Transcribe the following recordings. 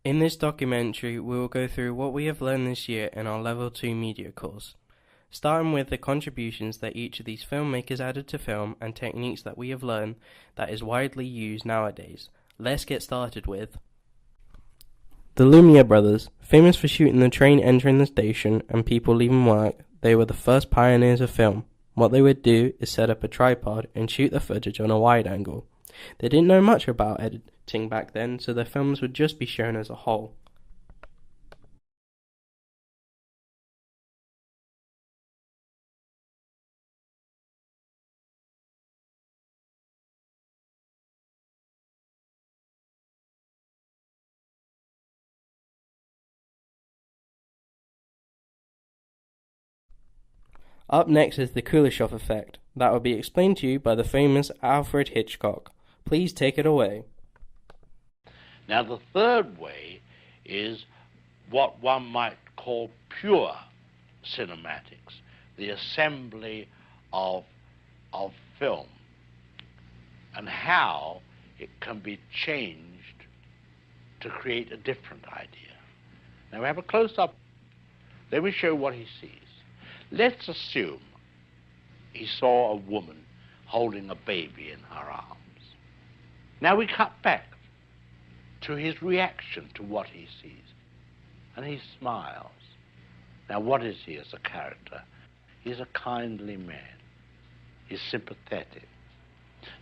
In this documentary, we will go through what we have learned this year in our Level 2 media course, starting with the contributions that each of these filmmakers added to film and techniques that we have learned that is widely used nowadays. Let's get started with the Lumiere brothers. Famous for shooting the train entering the station and people leaving work, they were the first pioneers of film. What they would do is set up a tripod and shoot the footage on a wide angle. They didn't know much about editing back then, so their films would just be shown as a whole. Up next is the Kuleshov effect. That will be explained to you by the famous Alfred Hitchcock. Please take it away. Now, the third way is what one might call pure cinematics, the assembly of film, and how it can be changed to create a different idea. Now, we have a close-up. Let me show what he sees. Let's assume he saw a woman holding a baby in her arms. Now we cut back to his reaction to what he sees, and he smiles. Now what is he as a character? He's a kindly man. He's sympathetic.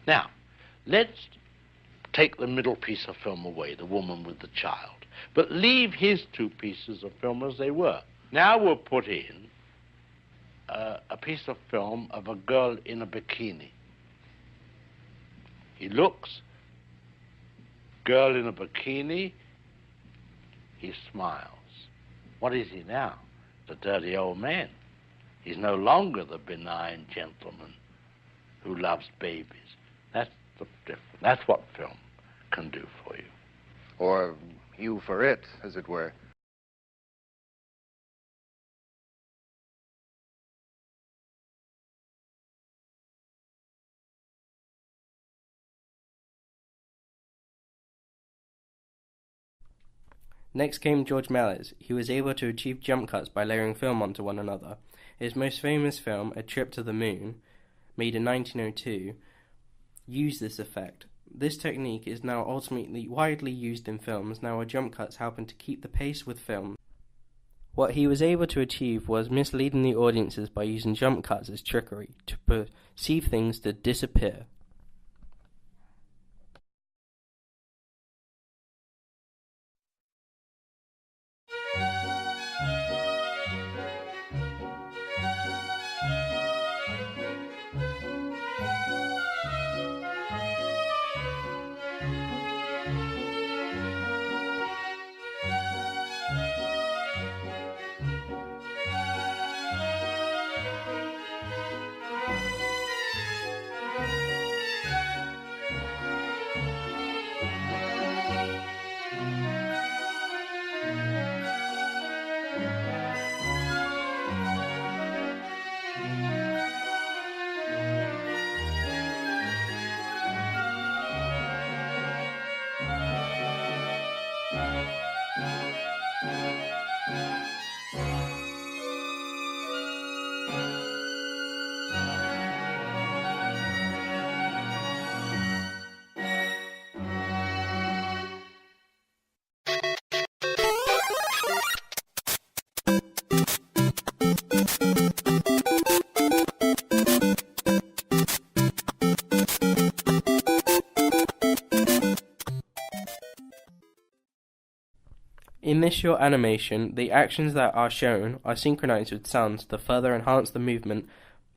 Now, let's take the middle piece of film away, the woman with the child, but leave his two pieces of film as they were. Now we'll put in a piece of film of a girl in a bikini. He looks, girl in a bikini, he smiles. What is he now? The dirty old man. He's no longer the benign gentleman who loves babies. That's the difference. That's what film can do for you. Or you for it, as it were. Next came George Méliès. He was able to achieve jump cuts by layering film onto one another. His most famous film, A Trip to the Moon, made in 1902, used this effect. This technique is now ultimately widely used in films, now are jump cuts helping to keep the pace with film. What he was able to achieve was misleading the audiences by using jump cuts as trickery, to perceive things to disappear. In this short animation, the actions that are shown are synchronized with sounds to further enhance the movement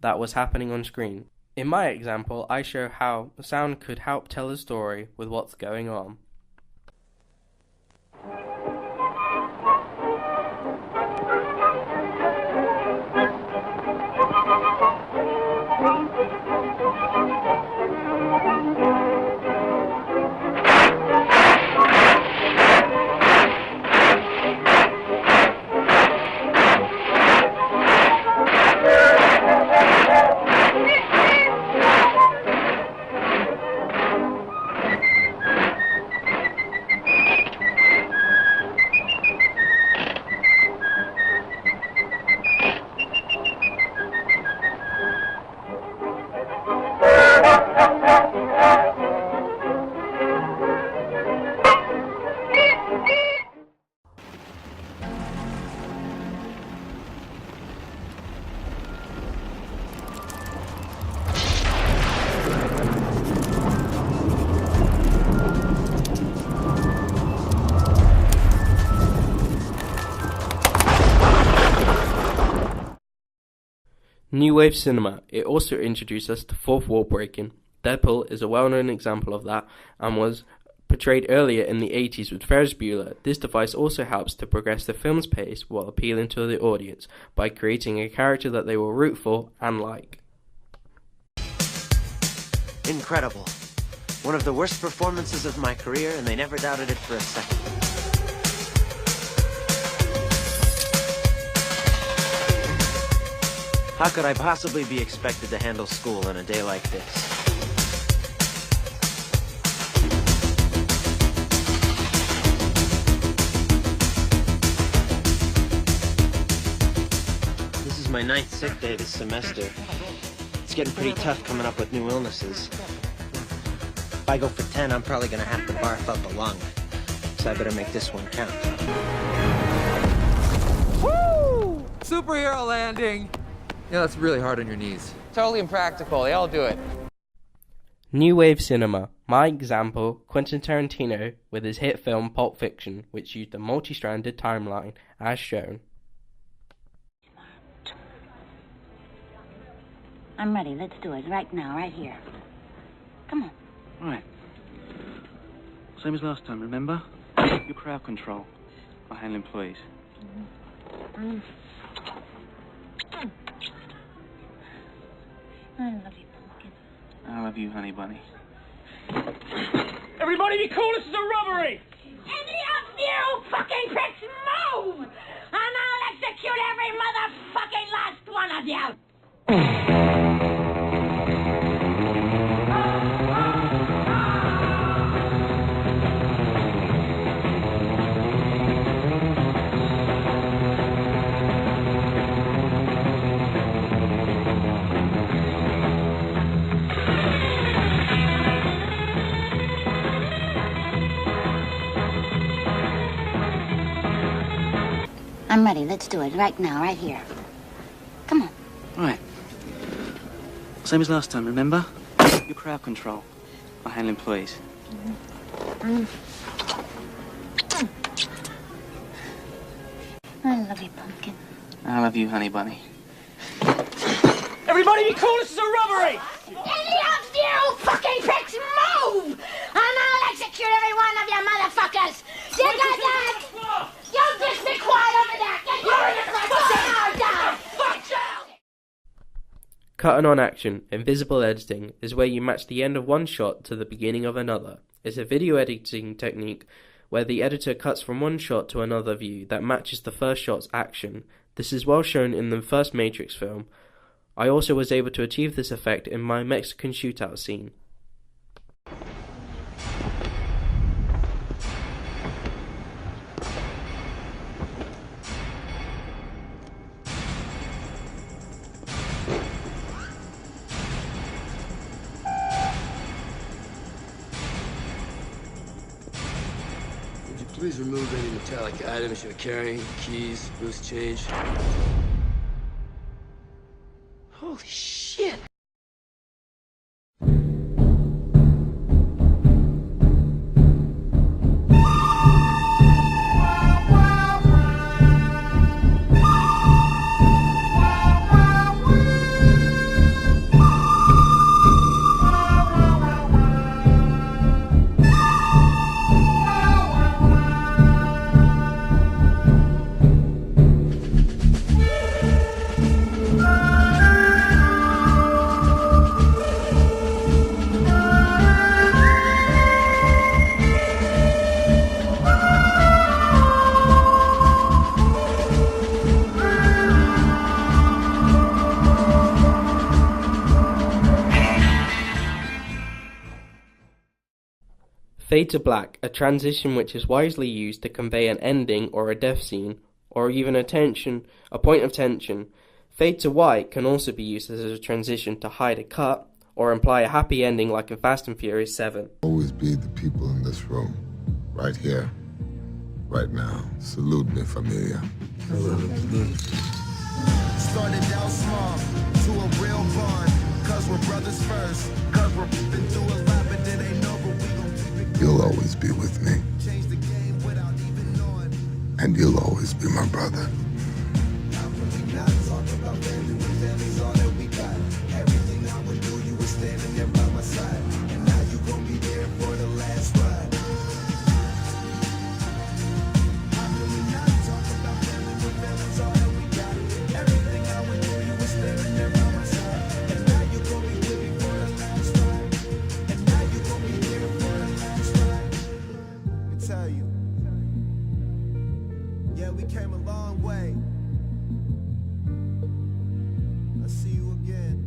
that was happening on screen. In my example, I show how sound could help tell a story with what's going on. New Wave Cinema. It also introduced us to fourth wall breaking. Deadpool is a well-known example of that and was portrayed earlier in the 80s with Ferris Bueller. This device also helps to progress the film's pace while appealing to the audience by creating a character that they will root for and like. Incredible. One of the worst performances of my career, and they never doubted it for a second. How could I possibly be expected to handle school on a day like this? This is my 9th sick day this semester. It's getting pretty tough coming up with new illnesses. If I go for 10, I'm probably gonna have to barf up a lung. So I better make this one count. Woo! Superhero landing! Yeah, that's really hard on your knees. Totally impractical. They all do it. New Wave Cinema. My example, Quentin Tarantino with his hit film Pulp Fiction, which used a multi-stranded timeline, as shown. I'm ready. Let's do it. Right now, right here. Come on. Right. Same as last time, remember? Your crowd control. I handle employees. I love you, Pumpkin. I love you, honey bunny. Everybody be cool, this is a robbery! Any of you fucking pricks move! And I'll execute every motherfucking last one of you! I'm ready. Let's do it. Right now, right here. Come on. Right. Same as last time, remember? Your crowd control. I handle employees. I love you, Pumpkin. I love you, honey bunny. Everybody be cool, this is a robbery! Any of you fucking pricks move! And I'll execute every one of you motherfuckers! You got that? You just be quiet over there! Get your down! Cutting on action, invisible editing, is where you match the end of one shot to the beginning of another. It's a video editing technique where the editor cuts from one shot to another view that matches the first shot's action. This is well shown in the first Matrix film. I also was able to achieve this effect in my Mexican shootout scene. Please remove any metallic items you're carrying, keys, loose change. Holy shit! Fade to black, a transition which is wisely used to convey an ending or a death scene, or even a point of tension. Fade to white can also be used as a transition to hide a cut, or imply a happy ending like in Fast and Furious 7. Always be the people in this room, right here, right now. Salute me, familia. Started out small, to a real bond, cause we're brothers first, cause we're been through a lot, but it ain't over, we gon' keep it. You'll always be with me. Change the game without even knowing. And you'll always be my brother. Not really not talk about family when family's all that standing there by my side. And now you gon' be there for the last ride. I really not talk about family when family's all that we got. Everything I went through, you were standing there by my side. And now you gon' be with me for the last ride. And now you gon' be there for the last ride. Let me tell you. Yeah, we came a long way. I'll see you again.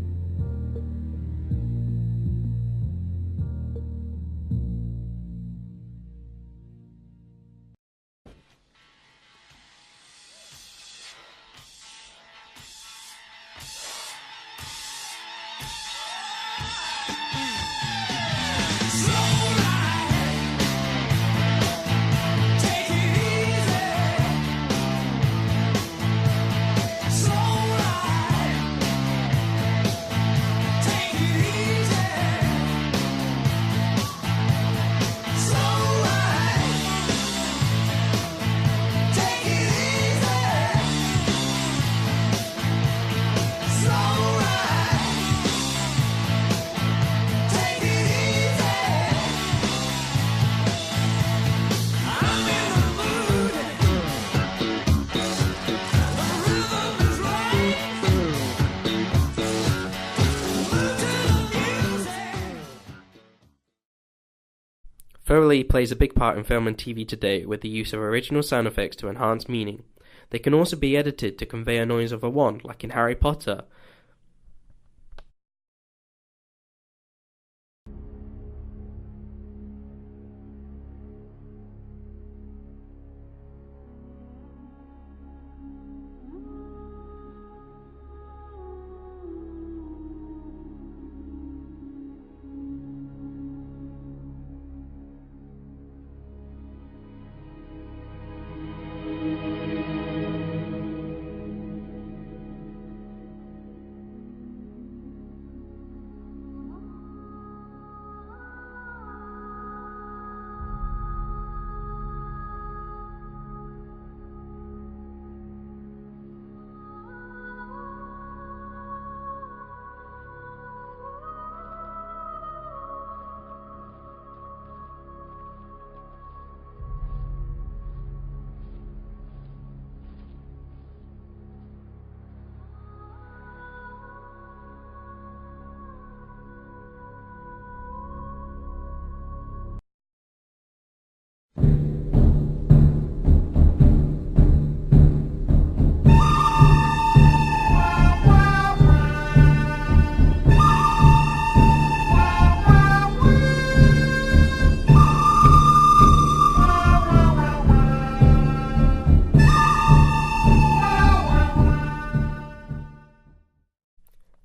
Foley plays a big part in film and TV today with the use of original sound effects to enhance meaning. They can also be edited to convey a noise of a wand, like in Harry Potter.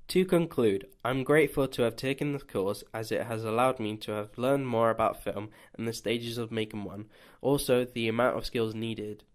To conclude, I'm grateful to have taken this course as it has allowed me to have learned more about film and the stages of making one, also the amount of skills needed.